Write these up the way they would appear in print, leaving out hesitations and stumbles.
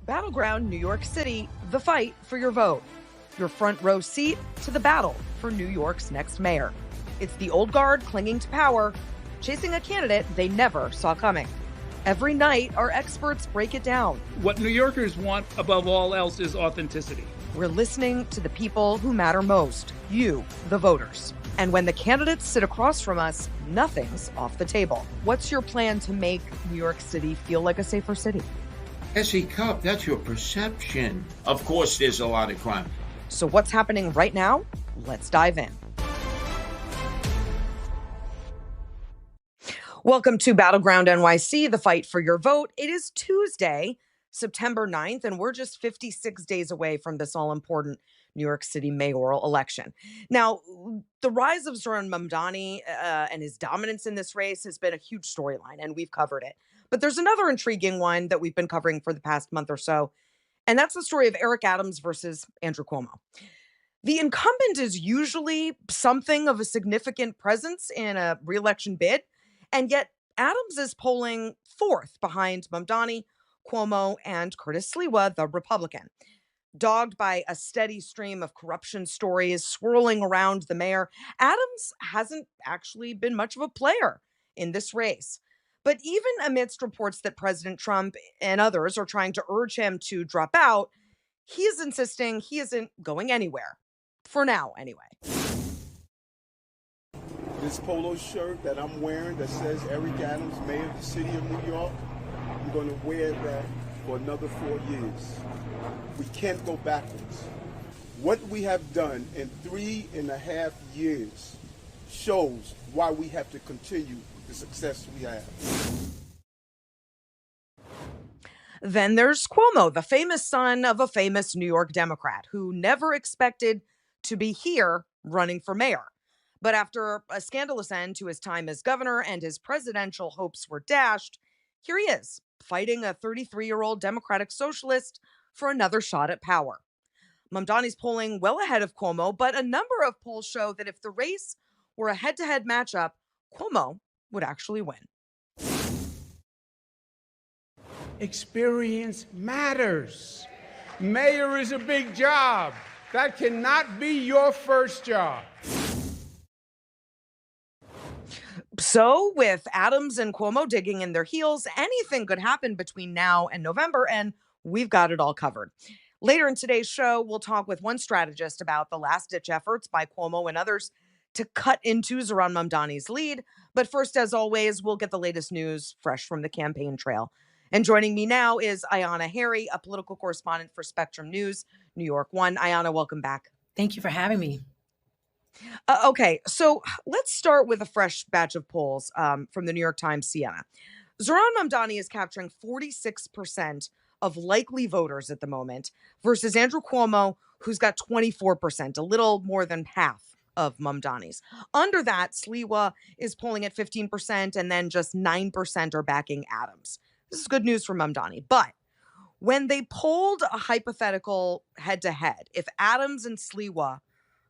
Battleground New York City, the fight for your vote. Your front row seat to the battle for New York's next mayor. It's the old guard clinging to power, chasing a candidate they never saw coming. Every night, our experts break it down. What New Yorkers want above all else is authenticity. We're listening to the people who matter most, you, the voters. And when the candidates sit across from us, nothing's off the table. What's your plan to make New York City feel like a safer city? Cupp, that's your perception. Of course, there's a lot of crime. So what's happening right now? Let's dive in. Welcome to Battleground NYC, the fight for your vote. It is Tuesday, September 9th, and we're just 56 days away from this all-important New York City mayoral election. Now, the rise of Zohran Mamdani and his dominance in this race has been a huge storyline, and we've covered it. But there's another intriguing one that we've been covering for the past month or so, and that's the story of Eric Adams versus Andrew Cuomo. The incumbent is usually something of a significant presence in a re-election bid, and yet Adams is polling fourth behind Mamdani, Cuomo, and Curtis Sliwa, the Republican. Dogged by a steady stream of corruption stories swirling around the mayor, Adams hasn't actually been much of a player in this race. But even amidst reports that President Trump and others are trying to urge him to drop out, he is insisting he isn't going anywhere. For now, anyway. This polo shirt that I'm wearing that says Eric Adams, Mayor of the City of New York, I'm going to wear that for another 4 years. We can't go backwards. What we have done in 3.5 years shows why we have to continue the success we have. Then there's Cuomo, the famous son of a famous New York Democrat who never expected to be here running for mayor. But after a scandalous end to his time as governor and his presidential hopes were dashed, here he is, fighting a 33-year-old Democratic socialist for another shot at power. Mamdani's polling well ahead of Cuomo, but a number of polls show that if the race were a head-to-head matchup, Cuomo would actually win. Experience matters. Mayor is a big job. That cannot be your first job. So with Adams and Cuomo digging in their heels, anything could happen between now and November, and we've got it all covered. Later in today's show, we'll talk with one strategist about the last-ditch efforts by Cuomo and others to cut into Zohran Mamdani's lead. But first, as always, we'll get the latest news fresh from the campaign trail. And joining me now is Ayana Harry, a political correspondent for Spectrum News, New York One. Ayana, welcome back. Thank you for having me. Okay, so let's start with a fresh batch of polls from the New York Times Siena. Zohran Mamdani is capturing 46% of likely voters at the moment versus Andrew Cuomo, who's got 24%, a little more than half of Mamdani's. Under that, Sliwa is polling at 15%, and then just 9% are backing Adams. This is good news for Mamdani. But when they polled a hypothetical head-to-head, if Adams and Sliwa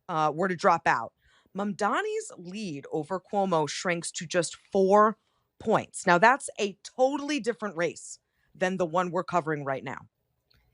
were to drop out, Mamdani's lead over Cuomo shrinks to just 4 points. Now, that's a totally different race than the one we're covering right now.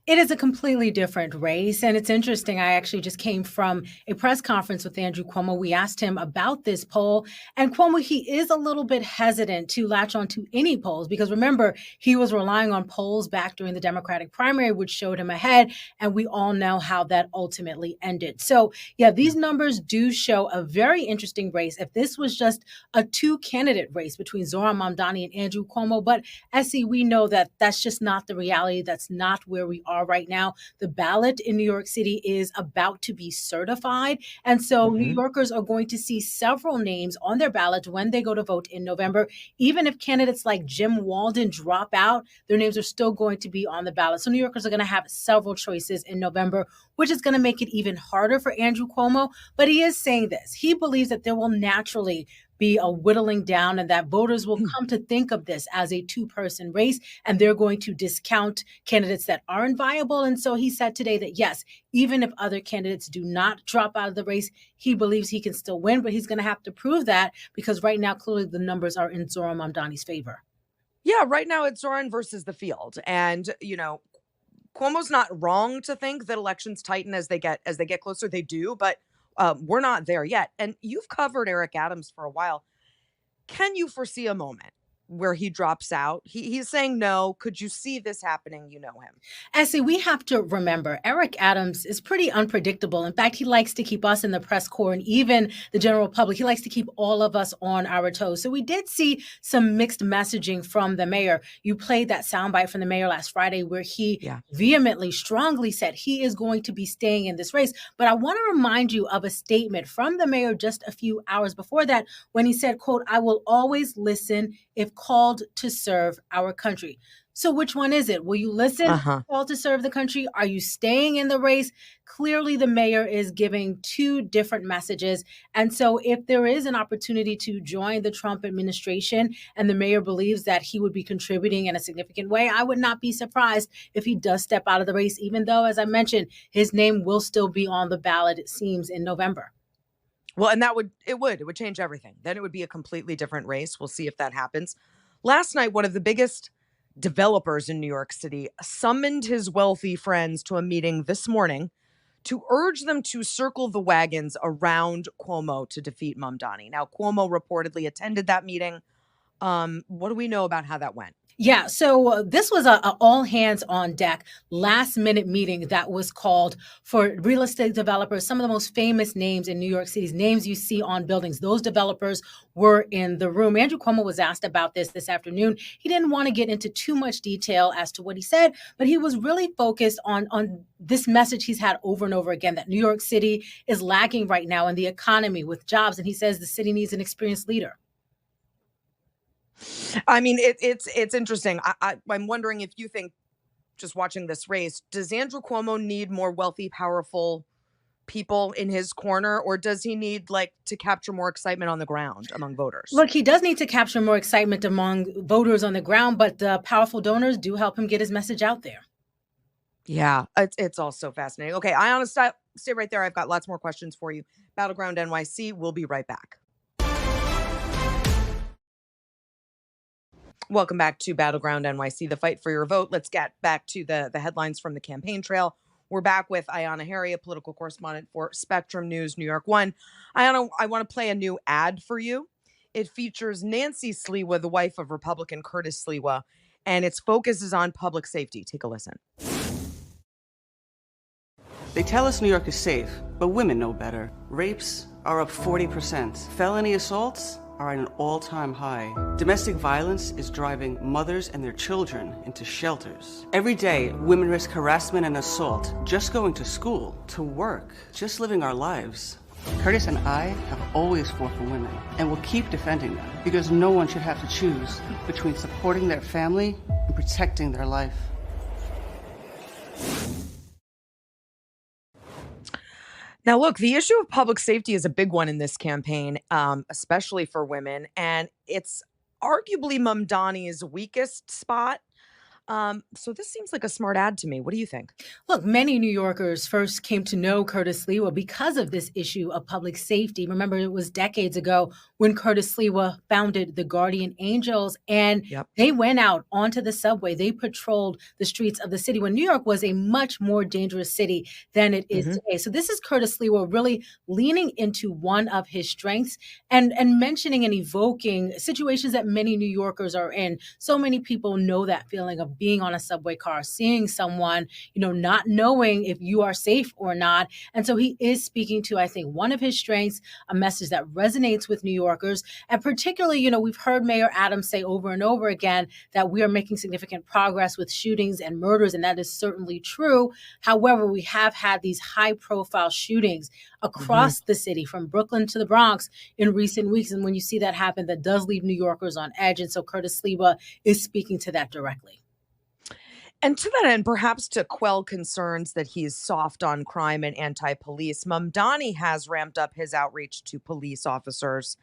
It is a completely different race. And it's interesting. I actually just came from a press conference with Andrew Cuomo. We asked him about this poll. And Cuomo, he is a little bit hesitant to latch on to any polls because remember, he was relying on polls back during the Democratic primary, which showed him ahead. And we all know how that ultimately ended. So, yeah, these numbers do show a very interesting race. If this was just a 2-candidate race between Zohran Mamdani and Andrew Cuomo. But Essie, we know that that's just not the reality. That's not where we are right now. The ballot in New York City is about to be certified. And so New Yorkers are going to see several names on their ballot when they go to vote in November. Even if candidates like Jim Walden drop out, their names are still going to be on the ballot. So New Yorkers are going to have several choices in November, which is going to make it even harder for Andrew Cuomo. But he is saying this. He believes that there will naturally be a whittling down and that voters will come to think of this as a 2-person race and they're going to discount candidates that aren't viable. And so he said today that, yes, even if other candidates do not drop out of the race, he believes he can still win, but he's going to have to prove that because right now, clearly the numbers are in Zohran Mamdani's favor. Yeah, right now it's Zohran versus the field. And, you know, Cuomo's not wrong to think that elections tighten as they get closer. They do, but we're not there yet. And you've covered Eric Adams for a while. Can you foresee a moment where he drops out? He's saying no. Could you see this happening? You know him. Essie, we have to remember Eric Adams is pretty unpredictable. In fact, he likes to keep us in the press corps and even the general public. He likes to keep all of us on our toes. So we did see some mixed messaging from the mayor. You played that soundbite from the mayor last Friday where he vehemently, strongly said he is going to be staying in this race. But I want to remind you of a statement from the mayor just a few hours before that when he said, quote, "I will always listen if called to serve our country." So which one is it? Will you listen, call to serve the country? Are you staying in the race? Clearly, the mayor is giving two different messages. And so if there is an opportunity to join the Trump administration and the mayor believes that he would be contributing in a significant way, I would not be surprised if he does step out of the race, even though, as I mentioned, his name will still be on the ballot, it seems, in November. Well, and it would change everything. Then it would be a completely different race. We'll see if that happens. Last night, one of the biggest developers in New York City summoned his wealthy friends to a meeting this morning to urge them to circle the wagons around Cuomo to defeat Mamdani. Now, Cuomo reportedly attended that meeting. What do we know about how that went? Yeah, so this was a all hands on deck last minute meeting that was called for real estate developers. Some of the most famous names in New York City's names you see on buildings. Those developers were in the room. Andrew Cuomo was asked about this afternoon. He didn't want to get into too much detail as to what he said, but he was really focused on this message he's had over and over again, that New York City is lagging right now in the economy with jobs. And he says the city needs an experienced leader. I mean, it's interesting. I'm wondering if you think, just watching this race, does Andrew Cuomo need more wealthy, powerful people in his corner, or does he need to capture more excitement on the ground among voters? Look, he does need to capture more excitement among voters on the ground, but the powerful donors do help him get his message out there. Yeah, it's all so fascinating. Okay, Ayana, stay right there. I've got lots more questions for you. Battleground NYC, we'll be right back. Welcome back to Battleground NYC, the fight for your vote. Let's get back to the headlines from the campaign trail. We're back with Ayana Harry, a political correspondent for Spectrum News, New York 1. Ayana, I want to play a new ad for you. It features Nancy Sliwa, the wife of Republican Curtis Sliwa, and its focus is on public safety. Take a listen. They tell us New York is safe, but women know better. Rapes are up 40%. Felony assaults are at an all-time high. Domestic violence is driving mothers and their children into shelters. Every day, women risk harassment and assault just going to school, to work, just living our lives. Curtis and I have always fought for women and will keep defending them because no one should have to choose between supporting their family and protecting their life. Now, look, the issue of public safety is a big one in this campaign, especially for women. And it's arguably Mamdani's weakest spot. So this seems like a smart ad to me. What do you think? Look, many New Yorkers first came to know Curtis Sliwa because of this issue of public safety. Remember, it was decades ago when Curtis Sliwa founded the Guardian Angels, and they went out onto the subway. They patrolled the streets of the city when New York was a much more dangerous city than it is today. So this is Curtis Sliwa really leaning into one of his strengths and mentioning and evoking situations that many New Yorkers are in. So many people know that feeling of being on a subway car, seeing someone, not knowing if you are safe or not. And so he is speaking to, I think, one of his strengths, a message that resonates with New Yorkers. And particularly, we've heard Mayor Adams say over and over again that we are making significant progress with shootings and murders, and that is certainly true. However, we have had these high-profile shootings across the city, from Brooklyn to the Bronx in recent weeks. And when you see that happen, that does leave New Yorkers on edge. And so Curtis Sliwa is speaking to that directly. And to that end, perhaps to quell concerns that he's soft on crime and anti-police, Mamdani has ramped up his outreach to police officers.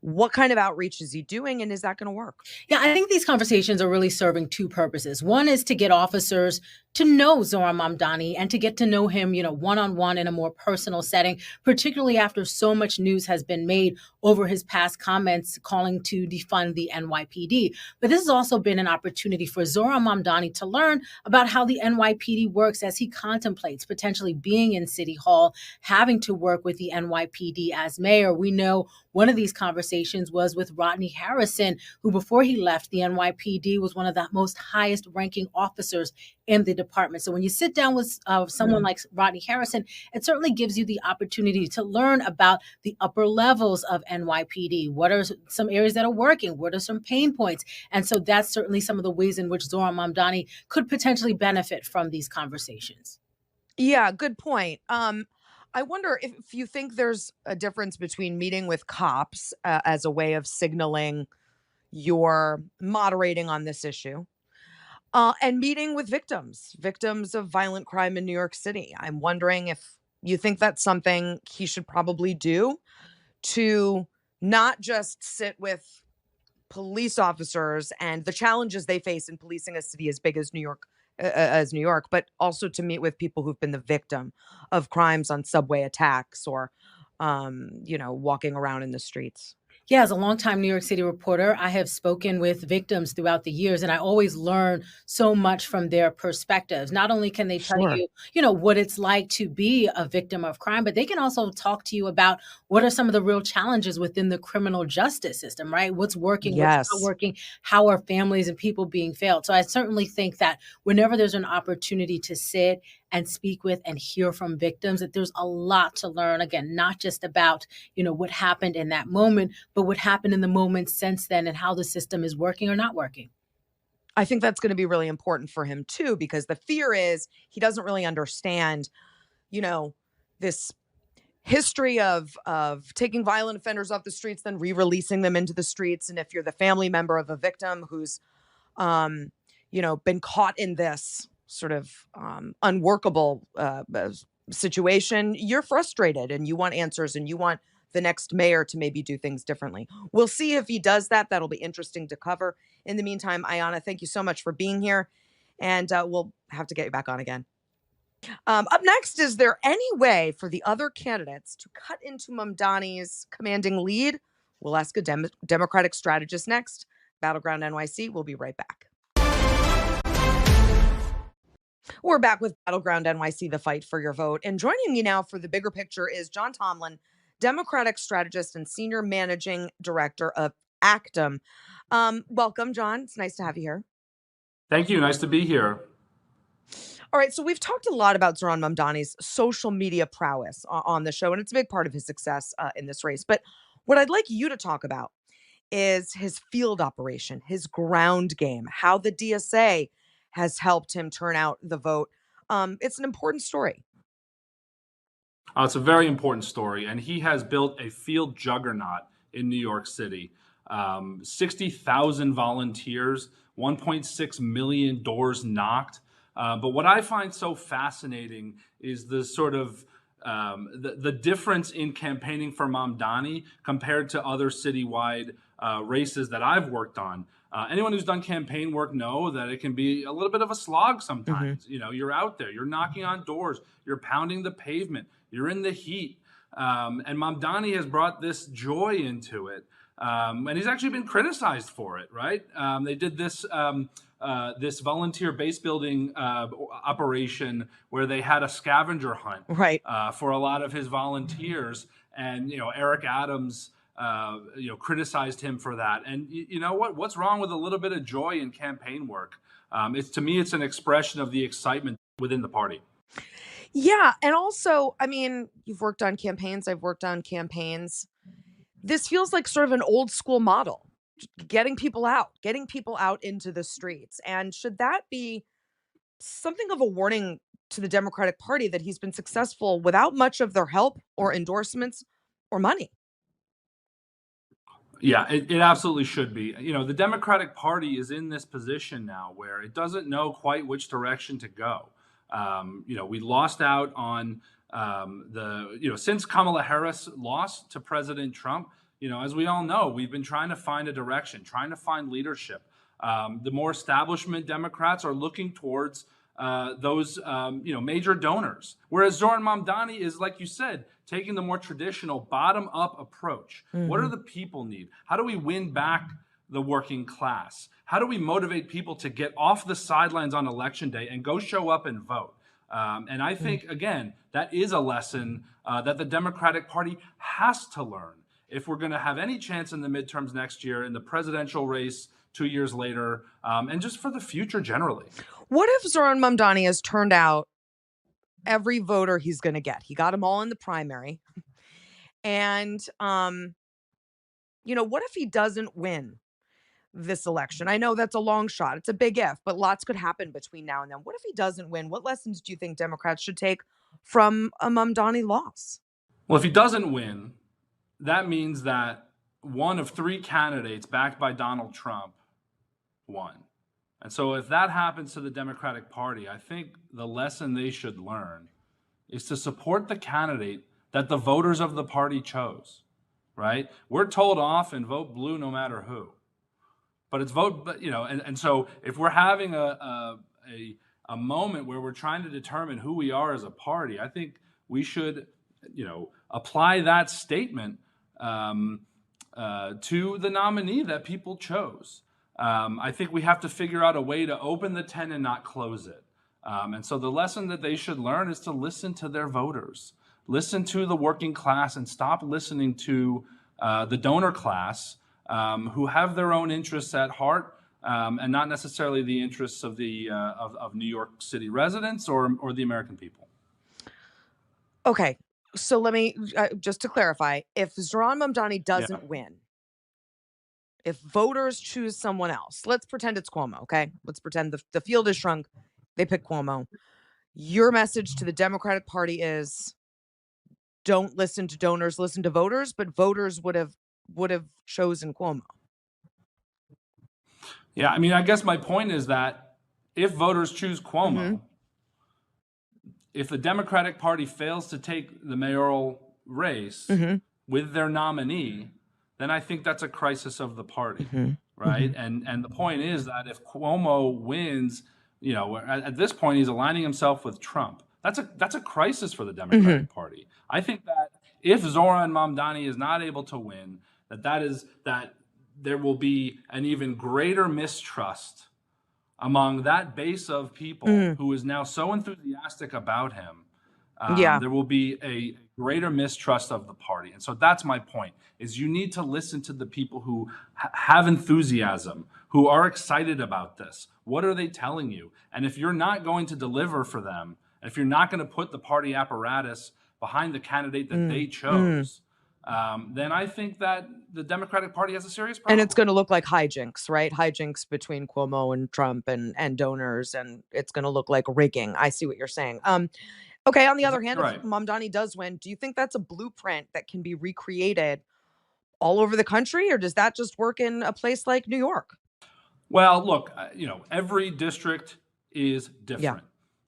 What kind of outreach is he doing, and is that going to work? Yeah, I think these conversations are really serving two purposes. One is to get officers to know Zohran Mamdani and to get to know him, one-on-one in a more personal setting, particularly after so much news has been made over his past comments calling to defund the NYPD. But this has also been an opportunity for Zohran Mamdani to learn about how the NYPD works as he contemplates potentially being in City Hall, having to work with the NYPD as mayor. We know one of these conversations was with Rodney Harrison, who before he left the NYPD was one of the most highest ranking officers in the department. So when you sit down with someone like Rodney Harrison, it certainly gives you the opportunity to learn about the upper levels of NYPD. What are some areas that are working? What are some pain points? And so that's certainly some of the ways in which Zohran Mamdani could potentially benefit from these conversations. Yeah, good point. I wonder if you think there's a difference between meeting with cops as a way of signaling you're moderating on this issue, and meeting with victims of violent crime in New York City. I'm wondering if you think that's something he should probably do to not just sit with police officers and the challenges they face in policing a city as big as New York, but also to meet with people who've been the victim of crimes on subway attacks or, walking around in the streets. Yeah, as a longtime New York City reporter, I have spoken with victims throughout the years, and I always learn so much from their perspectives. Not only can they tell Sure. you, what it's like to be a victim of crime, but they can also talk to you about what are some of the real challenges within the criminal justice system, right? What's working, what's not Yes. working, how are families and people being failed? So I certainly think that whenever there's an opportunity to sit and speak with and hear from victims, that there's a lot to learn. Again, not just about, what happened in that moment, but what happened in the moments since then and how the system is working or not working. I think that's going to be really important for him too, because the fear is he doesn't really understand, you know, this history of taking violent offenders off the streets, then re-releasing them into the streets. And if you're the family member of a victim who's, been caught in this sort of unworkable situation, you're frustrated and you want answers and you want the next mayor to maybe do things differently. We'll see if he does that. That'll be interesting to cover. In the meantime, Ayana, thank you so much for being here. And we'll have to get you back on again. Up next, is there any way for the other candidates to cut into Mamdani's commanding lead? We'll ask a Democratic strategist next. Battleground NYC. We'll be right back. We're back with Battleground NYC, the fight for your vote. And joining me now for the bigger picture is John Tomlin, Democratic strategist and senior managing director of Actum. Welcome, John. It's nice to have you here. Thank you. Nice to be here. All right, so we've talked a lot about Zohran Mamdani's social media prowess on the show, and it's a big part of his success in this race. But what I'd like you to talk about is his field operation, his ground game, how the DSA has helped him turn out the vote. It's an important story. It's a very important story, and he has built a field juggernaut in New York City. 60,000 volunteers, 1.6 million doors knocked. But what I find so fascinating is the sort of the difference in campaigning for Mamdani compared to other citywide races that I've worked on. Anyone who's done campaign work know that it can be a little bit of a slog sometimes. Mm-hmm. You're out there, you're knocking on doors, you're pounding the pavement, you're in the heat. And Mamdani has brought this joy into it. And he's actually been criticized for it, right? They did this this volunteer base building operation where they had a scavenger hunt Right. for a lot of his volunteers. And, Eric Adams, criticized him for that. And you know what? What's wrong with a little bit of joy in campaign work? To me, it's an expression of the excitement within the party. Yeah. And also, I mean, you've worked on campaigns. I've worked on campaigns. This feels like sort of an old school model, getting people out into the streets. And should that be something of a warning to the Democratic Party that he's been successful without much of their help or endorsements or money? Yeah, it absolutely should be. The Democratic Party is in this position now where it doesn't know quite which direction to go. We lost out on since Kamala Harris lost to President Trump, As we all know, we've been trying to find a direction, trying to find leadership. The more establishment Democrats are looking towards those major donors, whereas Zohran Mamdani is, like you said, taking the more traditional bottom-up approach. What do the people need? How do we win back the working class? How do we motivate people to get off the sidelines on election day and go show up and vote? And I think, again, that is a lesson that the Democratic Party has to learn if we're going to have any chance in the midterms next year, in the presidential race 2 years later, and just for the future generally. What if Zohran Mamdani has turned out every voter he's going to get? He got them all in the primary. And, what if he doesn't win this election? I know that's a long shot. It's a big if, but lots could happen between now and then. What if he doesn't win? What lessons do you think Democrats should take from a Mamdani loss? Well, if he doesn't win, that means that one of three candidates backed by Donald Trump won. And so if that happens to the Democratic Party, I think the lesson they should learn is to support the candidate that the voters of the party chose, right? We're told often vote blue no matter who. But it's vote, and so if we're having a moment where we're trying to determine who we are as a party, I think we should, apply that statement to the nominee that people chose. I think we have to figure out a way to open the tent and not close it. And so the lesson that they should learn is to listen to their voters, listen to the working class, and stop listening to the donor class, who have their own interests at heart, and not necessarily the interests of the of New York City residents or the American people. Okay, so let me just to clarify: if Zohran Mamdani doesn't win, if voters choose someone else, let's pretend it's Cuomo. Okay, let's pretend the field is shrunk. They pick Cuomo. Your message to the Democratic Party is: don't listen to donors, listen to voters. But voters would have chosen Cuomo. Yeah, I mean, I guess my point is that if voters choose Cuomo, if the Democratic Party fails to take the mayoral race with their nominee, then I think that's a crisis of the party, right? And the point is that if Cuomo wins, at this point he's aligning himself with Trump. That's a crisis for the Democratic Party. I think that if Zohran Mamdani is not able to win, that there will be an even greater mistrust among that base of people who is now so enthusiastic about him. There will be a greater mistrust of the party. And so that's my point, is you need to listen to the people who have enthusiasm, who are excited about this. What are they telling you? And if you're not going to deliver for them, and if you're not going to put the party apparatus behind the candidate that they chose, then I think that the Democratic Party has a serious problem. And it's going to look like hijinks, right? Hijinks between Cuomo and Trump and donors, and it's going to look like rigging. I see what you're saying. Okay, on the other hand, if Mamdani does win, do you think that's a blueprint that can be recreated all over the country, or does that just work in a place like New York? Well, look, every district is different.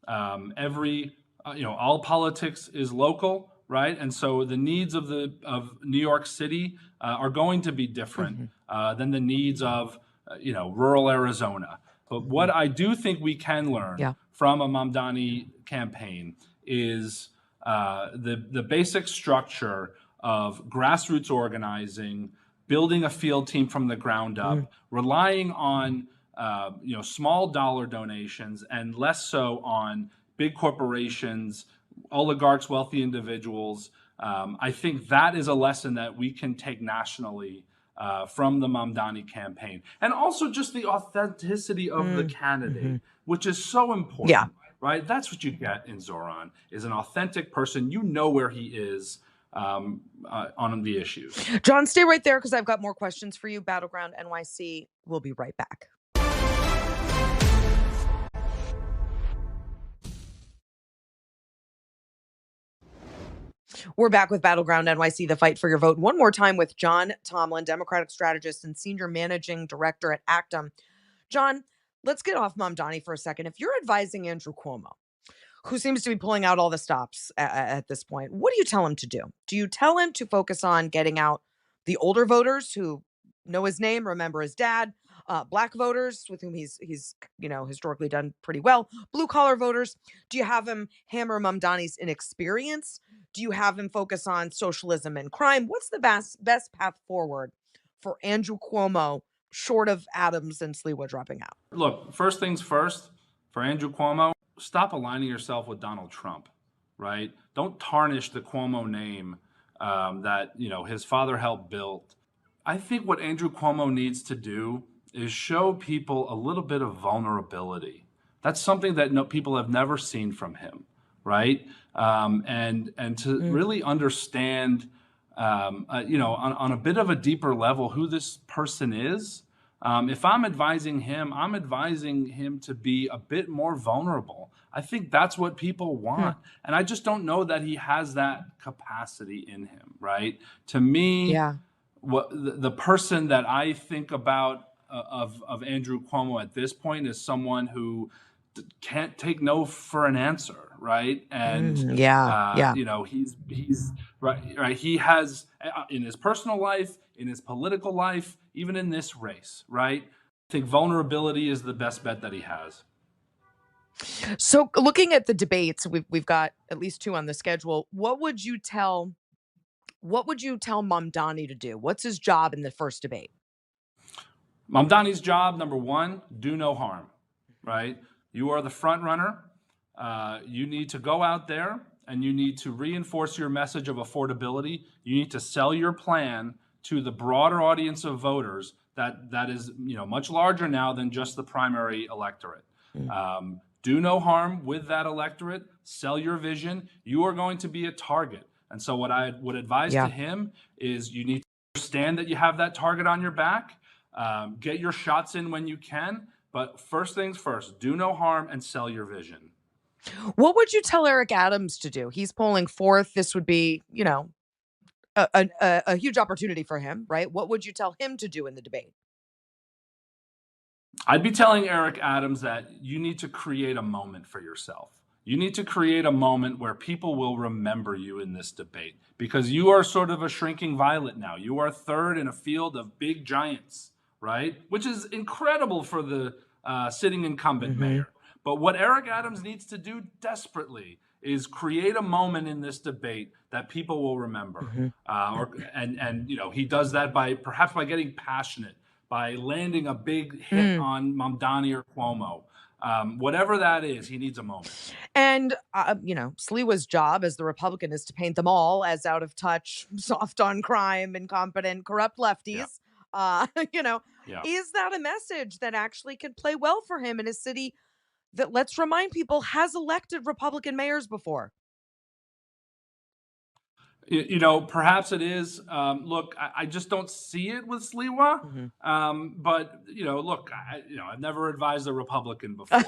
All politics is local, right? And so the needs of New York City are going to be different than the needs of rural Arizona. But what I do think we can learn from a Mamdani campaign is the basic structure of grassroots organizing, building a field team from the ground up, relying on small dollar donations and less so on big corporations, oligarchs, wealthy individuals. I think that is a lesson that we can take nationally from the Mamdani campaign. And also just the authenticity of the candidate, which is so important. Right? That's what you get in Zohran, is an authentic person. You know where he is on the issues. John, stay right there because I've got more questions for you. Battleground NYC. We'll be right back. We're back with Battleground NYC, the fight for your vote. One more time with John Tomlin, Democratic strategist and senior managing director at Actum. John, let's get off Mamdani for a second. If you're advising Andrew Cuomo, who seems to be pulling out all the stops at this point, what do you tell him to do? Do you tell him to focus on getting out The older voters who know his name, remember his dad, Black voters with whom he's historically done pretty well, blue collar voters. Do you have him hammer Mamdani's inexperience? Do you have him focus on socialism and crime? What's the best path forward for Andrew Cuomo, short of Adams and Sliwa dropping out? Look, first things first, for Andrew Cuomo, stop aligning yourself with Donald Trump, right? Don't tarnish the Cuomo name that his father helped build. I think what Andrew Cuomo needs to do is show people a little bit of vulnerability. That's something that people have never seen from him, right? And to really understand, on a bit of a deeper level, who this person is. If I'm advising him to be a bit more vulnerable. I think that's what people want. And I just don't know that he has that capacity in him, right? To me, what the person that I think about of Andrew Cuomo at this point is someone who can't take no for an answer, right? And he's right. He has in his personal life, in his political life, even in this race, right? I think vulnerability is the best bet that he has. So, looking at the debates, we've got at least 2 on the schedule. What would you tell Mamdani to do? What's his job in the first debate? Mamdani's job, number 1, do no harm, right? You are the front runner. You need to go out there and you need to reinforce your message of affordability. You need to sell your plan to the broader audience of voters that is much larger now than just the primary electorate. Do no harm with that electorate. Sell your vision. You are going to be a target. And so what I would advise to him is you need to understand that you have that target on your back. Get your shots in when you can. But first things first, do no harm and sell your vision. What would you tell Eric Adams to do? He's polling 4th. This would be, a huge opportunity for him, right? What would you tell him to do in the debate? I'd be telling Eric Adams that you need to create a moment for yourself. You need to create a moment where people will remember you in this debate because you are sort of a shrinking violet now. You are 3rd in a field of big giants, right? Which is incredible for the sitting incumbent mayor. But what Eric Adams needs to do desperately is create a moment in this debate that people will remember. He does that by getting passionate, by landing a big hit on Mamdani or Cuomo. Whatever that is, he needs a moment. And, Sliwa's job as the Republican is to paint them all as out of touch, soft on crime, incompetent, corrupt lefties. Is that a message that actually could play well for him in a city that, let's remind people, has elected Republican mayors before? Perhaps it is. Look, I just don't see it with Sliwa. But look, I've never advised a Republican before.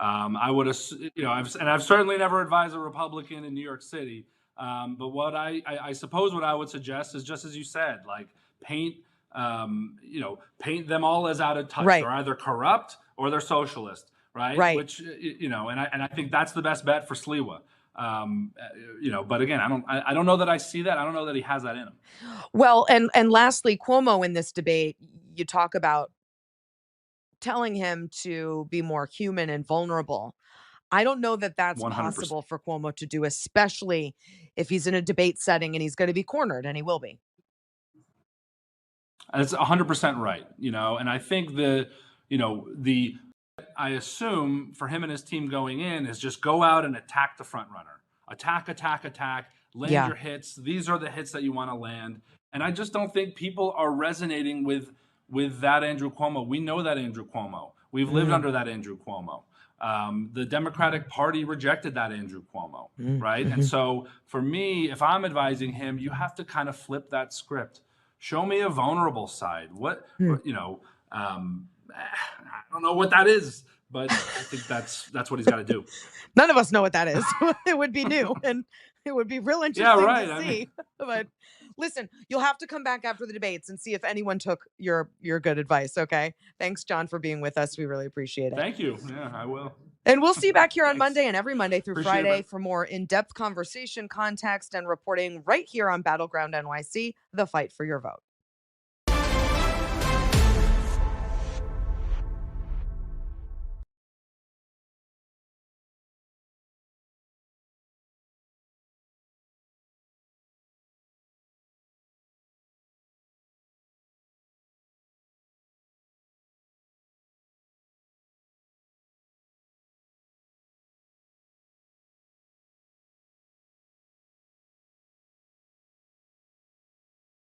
I would, I've certainly never advised a Republican in New York City. But what I suppose what I would suggest is just as you said, like paint them all as out of touch. Right. They're either corrupt or they're socialist, right? Which and I think that's the best bet for Sliwa. But again, I don't know that I see that. I don't know that he has that in him. Well, and lastly, Cuomo in this debate, you talk about telling him to be more human and vulnerable. I don't know that that's 100%. Possible for Cuomo to do, especially if he's in a debate setting and he's going to be cornered, and he will be. That's 100% right. And I think I assume for him and his team going in is just go out and attack the front runner. Attack, land your hits. These are the hits that you want to land. And I just don't think people are resonating with that Andrew Cuomo. We know that Andrew Cuomo. We've lived under that Andrew Cuomo. The Democratic Party rejected that Andrew Cuomo, right? And so for me, if I'm advising him, you have to kind of flip that script. Show me a vulnerable side. I don't know what that is, but I think that's what he's got to do. None of us know what that is. It would be new and it would be real interesting to see. But listen, you'll have to come back after the debates and see if anyone took your good advice. Okay. Thanks, John, for being with us. We really appreciate it. Thank you. Yeah, I will. And we'll see you back here on Monday and every Monday through Friday for more in-depth conversation, context, and reporting right here on Battleground NYC, the fight for your vote.